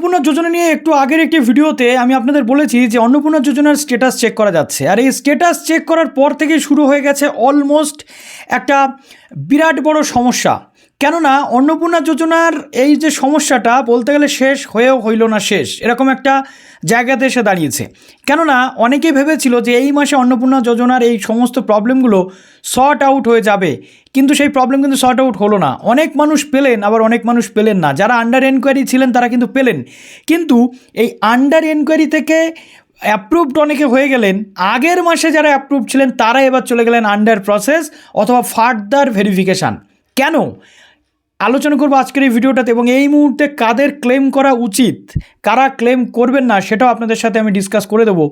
অন্নপূর্ণা যোজনা নিয়ে একটু আগের একটি ভিডিওতে আমি আপনাদের বলেছি যে অন্নপূর্ণা যোজনার স্ট্যাটাস চেক করা যাচ্ছে, আর এই স্ট্যাটাস চেক করার পর থেকেই শুরু হয়ে গেছে অলমোস্ট একটা বিরাট বড় সমস্যা। কেননা অন্নপূর্ণা যোজনার এই যে সমস্যাটা বলতে গেলে শেষ হয়েও হইল না শেষ, এরকম একটা জায়গাতে এসে দাঁড়িয়েছে। কেননা অনেকে ভেবেছিল যে এই মাসে অন্নপূর্ণা যোজনার এই সমস্ত প্রবলেমগুলো সর্ট আউট হয়ে যাবে, কিন্তু সেই প্রবলেম কিন্তু সর্ট আউট হলো না। অনেক মানুষ পেলেন, আবার অনেক মানুষ পেলেন না। যারা আন্ডার এনকোয়ারি ছিলেন তারা কিন্তু পেলেন, কিন্তু এই আন্ডার এনকোয়ারি থেকে অ্যাপ্রুভড অনেকে হয়ে গেলেন। আগের মাসে যারা অ্যাপ্রুভড ছিলেন তারা এবার চলে গেলেন আন্ডার প্রসেস অথবা ফার্দার ভেরিফিকেশান। কেন আলোচনা করবো আজকের এই ভিডিওটাতে, এবং এই মুহূর্তে কাদের ক্লেম করা উচিত, কারা ক্লেম করবেন না, সেটাও আপনাদের সাথে আমি ডিসকাস করে দেবো।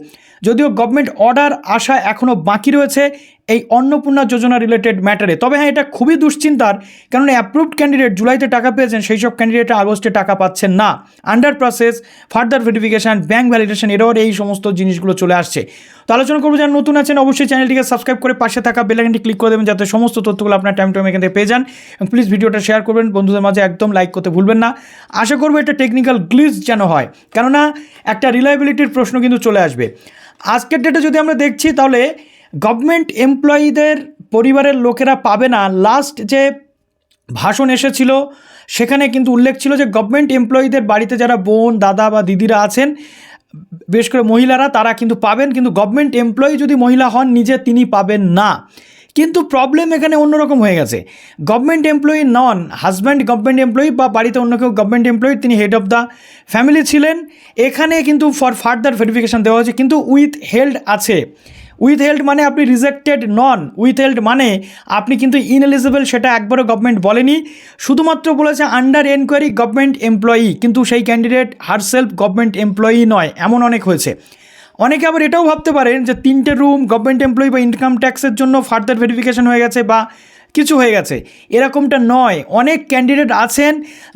যদিও গভর্নমেন্ট অর্ডার আসা এখনও বাকি রয়েছে এই অন্নপূর্ণা যোজনা রিলেটেড ম্যাটারে। তবে হ্যাঁ, এটা খুবই দুশ্চিন্তার, কারণ অ্যাপ্রুভড ক্যান্ডিডেট জুলাইতে টাকা পেয়েছেন, সেই সব ক্যান্ডিডেট আগস্টে টাকা পাচ্ছেন না। Under process, further verification, bank validation, এরও এই সমস্ত জিনিসগুলো চলে আসছে। তো আলোচনা করবো, যারা নতুন আছেন অবশ্যই চ্যানেলটিকে সাবস্ক্রাইব করে পাশে থাকা বেল আইকনটি ক্লিক করে দেবেন, যাতে সমস্ত তথ্যগুলো আপনার টাইম টু টাইম এখান থেকে পেয়ে যান। এবং প্লিজ ভিডিওটা শেয়ার করবেন বন্ধুদের মাঝে, একদম লাইক করতে ভুলবেন না। আশা করবো এটা টেকনিক্যাল গ্লিচ যেন হয়, কেননা একটা রিলায়েবিলিটির প্রশ্ন কিন্তু চলে আসবে। আজকের ডেটে যদি আমরা দেখছি তাহলে গভর্নমেন্ট এমপ্লয়িদের পরিবারের লোকেরা পাবে না। লাস্ট যে ভাষণ এসেছিল সেখানে কিন্তু উল্লেখ ছিল যে গভর্নমেন্ট এমপ্লয়িদের বাড়িতে যারা বোন, দাদা বা দিদিরা আছেন, বিশেষ করে মহিলারা, তারা কিন্তু পাবেন, কিন্তু গভর্নমেন্ট এমপ্লয়ি যদি মহিলা হন নিজে, তিনি পাবেন না। কিন্তু প্রবলেম এখানে অন্যরকম হয়ে গেছে। গভর্নমেন্ট এমপ্লয়ি নন, হাজব্যান্ড গভর্নমেন্ট এমপ্লয়ি বা বাড়িতে অন্য কেউ গভর্নমেন্ট এমপ্লয়ি, তিনি হেড অফ দ্য ফ্যামিলি ছিলেন, এখানে কিন্তু ফর ফার্দার ভেরিফিকেশান দেওয়া হয়েছে, কিন্তু উইথ হেল্ড আছে। উইথ হেল্ড মানে আপনি রিজেক্টেড নন, উইথ হেল্ড মানে আপনি কিন্তু ইনএলিজিবল, সেটা একবারও গভর্নমেন্ট বলেনি, শুধুমাত্র বলেছে আন্ডার এনকোয়ারি গভর্নমেন্ট এমপ্লয়ি, কিন্তু সেই ক্যান্ডিডেট হারসেলফ গভর্নমেন্ট এমপ্লয়ি নয়, এমন অনেক হয়েছে। অনেকে আবার এটাও ভাবতে পারেন যে 3টে রুম গভর্নমেন্ট এমপ্লয়ি বা ইনকাম ট্যাক্সের জন্য ফার্দার ভেরিফিকেশান হয়ে গেছে বা কিছু হয়ে গেছে, এরকমটা নয়। অনেক ক্যান্ডিডেট আছেন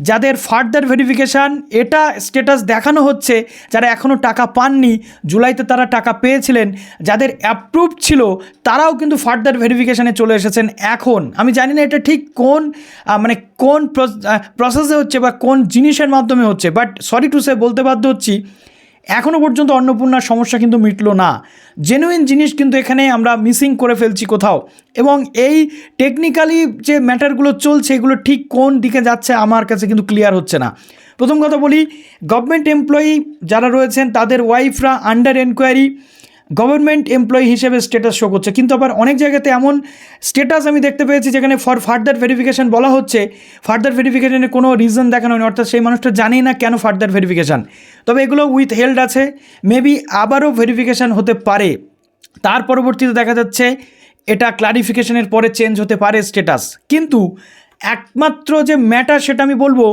যাদের ফার্দার ভেরিফিকেশান এটা স্ট্যাটাস দেখানো হচ্ছে, যারা এখনও টাকা পাননি, জুলাইতে তারা টাকা পেয়েছিলেন, যাদের অ্যাপ্রুভ ছিল তারাও কিন্তু ফার্দার ভেরিফিকেশানে চলে এসেছেন এখন। আমি জানি না এটা ঠিক কোন কোন প্রসেসে হচ্ছে বা কোন জিনিসের মাধ্যমে হচ্ছে, বাট সরি টু সে বলতে বাধ্য হচ্ছি, এখনও পর্যন্ত অন্নপূর্ণার সমস্যা কিন্তু মিটলো না। জেনুইন জিনিস কিন্তু এখানে আমরা মিসিং করে ফেলছি কোথাও, এবং এই টেকনিক্যালি যে ম্যাটারগুলো চলছে এগুলো ঠিক কোন দিকে যাচ্ছে আমার কাছে কিন্তু ক্লিয়ার হচ্ছে না। প্রথম কথা বলি, গভর্নমেন্ট এমপ্লয়ি যারা রয়েছেন তাদের ওয়াইফরা আন্ডার এনকোয়ারি গভর্নমেন্ট এমপ্লয়ি হিসেবে স্ট্যাটাস শো করছে, কিন্তু আবার অনেক জায়গাতে এমন স্ট্যাটাস আমি দেখতে পেয়েছি যেখানে ফর ফার্দার ভেরিফিকেশান বলা হচ্ছে, ফার্দার ভেরিফিকেশানের কোনো রিজন দেখানো হয়নি, অর্থাৎ সেই মানুষটা জানেই না কেন ফার্দার ভেরিফিকেশান। তবে এগুলো উইথ হেল্ড আছে, মেবি আবারও ভেরিফিকেশান হতে পারে, তার পরবর্তীতে দেখা যাচ্ছে এটা ক্লারিফিকেশনের পরে চেঞ্জ হতে পারে স্ট্যাটাস। কিন্তু একমাত্র যে ম্যাটার সেটা আমি বলবো,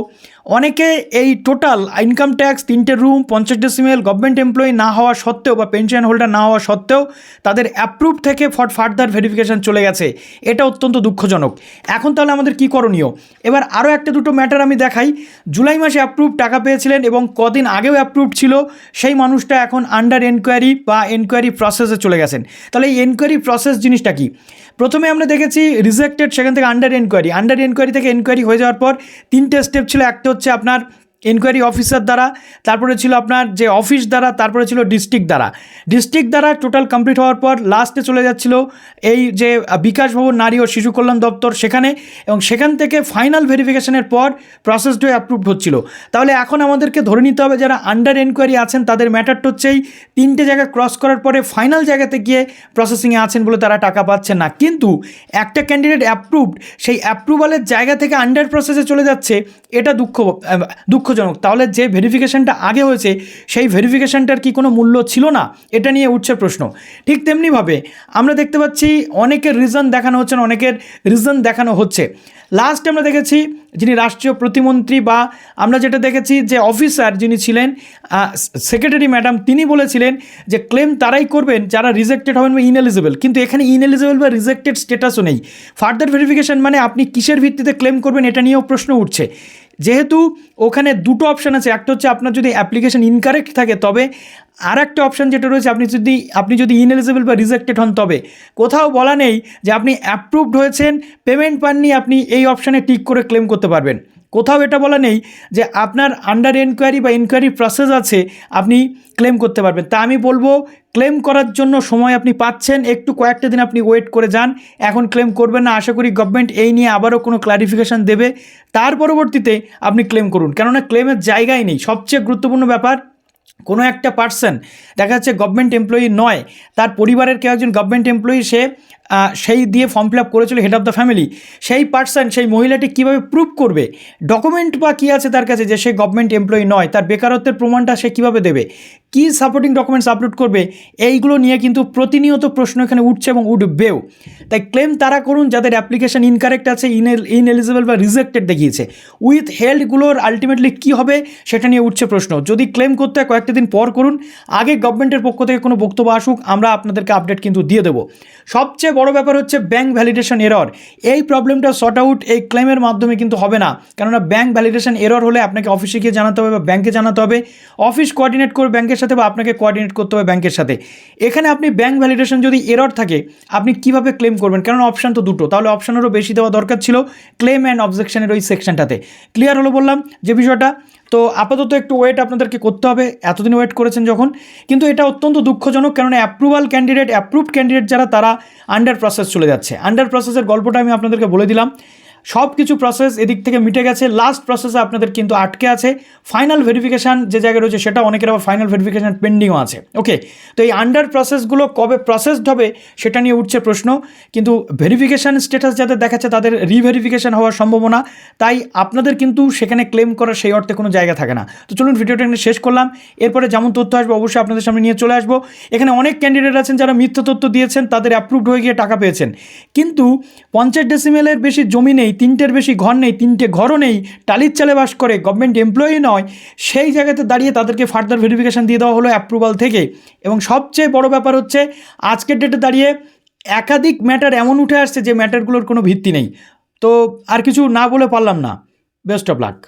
অনেকে এই টোটাল ইনকাম ট্যাক্স, 3টে রুম, 50 ডেসিমেল গভর্নমেন্ট এমপ্লয়ি না হওয়া সত্ত্বেও বা পেনশন হোল্ডার না হওয়া সত্ত্বেও তাদের অ্যাপ্রুভ থেকে ফার্দার ভেরিফিকেশান চলে গেছে, এটা অত্যন্ত দুঃখজনক। এখন তাহলে আমাদের কী করণীয়? এবার আরও একটা দুটো ম্যাটার আমি দেখাই। জুলাই মাসে অ্যাপ্রুভ টাকা পেয়েছিলেন এবং কদিন আগেও অ্যাপ্রুভ ছিল, সেই মানুষটা এখন আন্ডার এনকোয়ারি বা এনকোয়ারি প্রসেসে চলে গেছেন। তাহলে এই এনকোয়ারি প্রসেস জিনিসটা কি? প্রথমে আমরা দেখেছি রিজেক্টেড, সেখান থেকে আন্ডার এনকোয়ারি থেকে এনকোয়ারি হয়ে যাওয়ার পর 3টে স্টেপ ছিল। একটা হচ্ছে আপনার এনকোয়ারি অফিসার দ্বারা, তারপরে ছিল আপনার যে অফিস দ্বারা, তারপরে ছিল ডিস্ট্রিক্ট দ্বারা টোটাল কমপ্লিট হওয়ার পর লাস্টে চলে যাচ্ছিল এই যে বিকাশ ভবন নারী ও শিশু কল্যাণ দপ্তর সেখানে, এবং সেখান থেকে ফাইনাল ভেরিফিকেশনের পর প্রসেসড হয়ে অ্যাপ্রুভড হচ্ছিল। তাহলে এখন আমাদেরকে ধরে নিতে হবে যারা আন্ডার এনকোয়ারি আছেন তাদের ম্যাটারটা হচ্ছে এই 3টে জায়গা ক্রস করার পরে ফাইনাল জায়গাতে গিয়ে প্রসেসিংয়ে আছেন বলে তারা টাকা পাচ্ছেন না। কিন্তু একটা ক্যান্ডিডেট অ্যাপ্রুভড, সেই অ্যাপ্রুভালের জায়গা থেকে আন্ডার প্রসেসে চলে যাচ্ছে, এটা দুঃখজনক। তাহলে যে ভেরিফিকেশানটা আগে হয়েছে সেই ভেরিফিকেশানটার কি কোনো মূল্য ছিল না? এটা নিয়ে উঠছে প্রশ্ন। ঠিক তেমনিভাবে আমরা দেখতে পাচ্ছি অনেকের রিজন দেখানো হচ্ছে না, অনেকের রিজন দেখানো হচ্ছে। লাস্ট আমরা দেখেছি যিনি রাষ্ট্রীয় প্রতিমন্ত্রী বা আমরা যেটা দেখেছি যে অফিসার যিনি ছিলেন সেক্রেটারি ম্যাডাম, তিনি বলেছিলেন যে ক্লেম তারাই করবেন যারা রিজেক্টেড হবেন বা ইনএলিজিবল, কিন্তু এখানে ইনএলিজিবল বা রিজেক্টেড স্ট্যাটাসও নেই। ফার্দার ভেরিফিকেশান মানে আপনি কিসের ভিত্তিতে ক্লেম করবেন এটা নিয়েও প্রশ্ন উঠছে। যেহেতু ওখানে দুটো অপশান আছে, একটা হচ্ছে আপনার যদি অ্যাপ্লিকেশন ইনকারেক্ট থাকে তবে, আর একটা অপশান যেটা রয়েছে আপনি যদি ইনএলিজিবল বা রিজেক্টেড হন তবে। কোথাও বলা নেই যে আপনি অ্যাপ্রুভড হয়েছেন, পেমেন্ট পাননি, আপনি এই অপশানে টিক করে ক্লেম করতে পারবেন। কোথাও এটা বলা নেই যে আপনার আন্ডার এনকোয়ারি বা এনকোয়ারি প্রসেস আছে আপনি ক্লেম করতে পারবেন। তা আমি বলবো ক্লেম করার জন্য সময় আপনি পাচ্ছেন, একটু কয়েকটা দিন আপনি ওয়েট করে যান, এখন ক্লেম করবেন না। আশা করি গভর্নমেন্ট এই নিয়ে আবারও কোনো ক্লারিফিকেশান দেবে, তার পরবর্তীতে আপনি ক্লেম করুন, কেননা ক্লেমের জায়গাই নেই। সবচেয়ে গুরুত্বপূর্ণ ব্যাপার, কোনো একটা পার্সন দেখা যাচ্ছে গভর্নমেন্ট এমপ্লয়ি নয়, তার পরিবারের কেউ একজন গভর্নমেন্ট এমপ্লয়ি, সেই দিয়ে ফর্ম ফিল আপ করেছিল হেড অফ দ্য ফ্যামিলি, সেই পার্সন সেই মহিলাটি কীভাবে প্রুভ করবে, ডকুমেন্ট বা কী আছে তার কাছে যে সে গভর্নমেন্ট এমপ্লয়ি নয়, তার বেকারত্বের প্রমাণটা সে কীভাবে দেবে, কী সাপোর্টিং ডকুমেন্টস আপলোড করবে, এইগুলো নিয়ে কিন্তু প্রতিনিয়ত প্রশ্ন এখানে উঠছে এবং উঠবেও। তাই ক্লেম তারা করুন যাদের অ্যাপ্লিকেশন ইনকারেক্ট আছে, ইনএলিজিবল বা রিজেক্টেড দেখিয়েছে। উইথ হেল্ডগুলোর আলটিমেটলি কী হবে সেটা নিয়ে উঠছে প্রশ্ন। যদি ক্লেম করতে হয় কয়েকটা দিন পর করুন, আগে গভর্নমেন্টের পক্ষ থেকে কোনো বক্তব্য আসুক, আমরা আপনাদেরকে আপডেট কিন্তু দিয়ে দেবো। সবচেয়ে বড় ব্যাপার হচ্ছে ব্যাঙ্ক ভ্যালিডেশন এরর। এই প্রবলেমটা সর্ট আউট এই ক্লেমের মাধ্যমে কিন্তু হবে না, কেননা ব্যাঙ্ক ভ্যালিডেশন এরর হলে আপনাকে অফিসে গিয়ে জানাতে হবে বা ব্যাঙ্কে জানাতে হবে, অফিস কোঅর্ডিনেট করবে ব্যাঙ্কের সাথে বা আপনাকে কোঅর্ডিনেট করতে হবে ব্যাঙ্কের সাথে। এখানে আপনি ব্যাঙ্ক ভ্যালিডেশন যদি এরর থাকে আপনি কিভাবে ক্লেম করবেন, কেননা অপশান তো দুটো, তাহলে অপশানেরও বেশি দেওয়া দরকার ছিল ক্লেম অ্যান্ড অবজেকশনের ওই সেকশনটাতে। ক্লিয়ার হলো বললাম যে বিষয়টা। তো আপাতত একটু ওয়েট আপনাদেরকে করতে হবে, এতদিন ওয়েট করেছেন যখন। কিন্তু এটা অত্যন্ত দুঃখজনক, কেননা অ্যাপ্রুভড ক্যান্ডিডেট যারা তারা আন্ডার প্রসেস চলে যাচ্ছে। আন্ডার প্রসেসের গল্পটা আমি আপনাদেরকে বলে দিলাম। সব কিছু প্রসেস এদিক থেকে মিটে গেছে, লাস্ট প্রসেসে আপনাদের কিন্তু আটকে আছে। ফাইনাল ভেরিফিকেশান যে জায়গায় রয়েছে সেটা অনেকের আবার ফাইনাল ভেরিফিকেশান পেন্ডিংও আছে। ওকে, তো এই আন্ডার প্রসেসগুলো কবে প্রসেসড হবে সেটা নিয়ে উঠছে প্রশ্ন, কিন্তু ভেরিফিকেশান স্ট্যাটাস যাদের দেখাচ্ছে তাদের রিভেরিফিকেশান হওয়ার সম্ভাবনা, তাই আপনাদের কিন্তু সেখানে ক্লেম করার সেই অর্থে কোনো জায়গা থাকে না। তো চলুন ভিডিওটা এখানে শেষ করলাম, এরপরে যেমন তথ্য আসবে অবশ্যই আপনাদের সামনে নিয়ে চলে আসবো। এখানে অনেক ক্যান্ডিডেট আছেন যারা মিথ্যা তথ্য দিয়েছেন, তাদের অ্যাপ্রুভড হয়ে গিয়ে টাকা পেয়েছেন, কিন্তু 50 ডেসিমেলের বেশি জমি নেই, 3টের বেশি ঘর নেই, 3টে ঘরও নেই, টালির চালে বাস করে, গভর্নমেন্ট এমপ্লয়ি নয়, সেই জায়গাতে দাঁড়িয়ে তাদেরকে ফার্দার ভেরিফিকেশান দিয়ে দেওয়া হলো অ্যাপ্রুভাল থেকে। এবং সবচেয়ে বড় ব্যাপার হচ্ছে আজকের ডেটে দাঁড়িয়ে একাধিক ম্যাটার এমন উঠে আসছে যে ম্যাটারগুলোর কোনো ভিত্তি নেই। তো আর কিছু না বলে পারলাম না। Best of luck.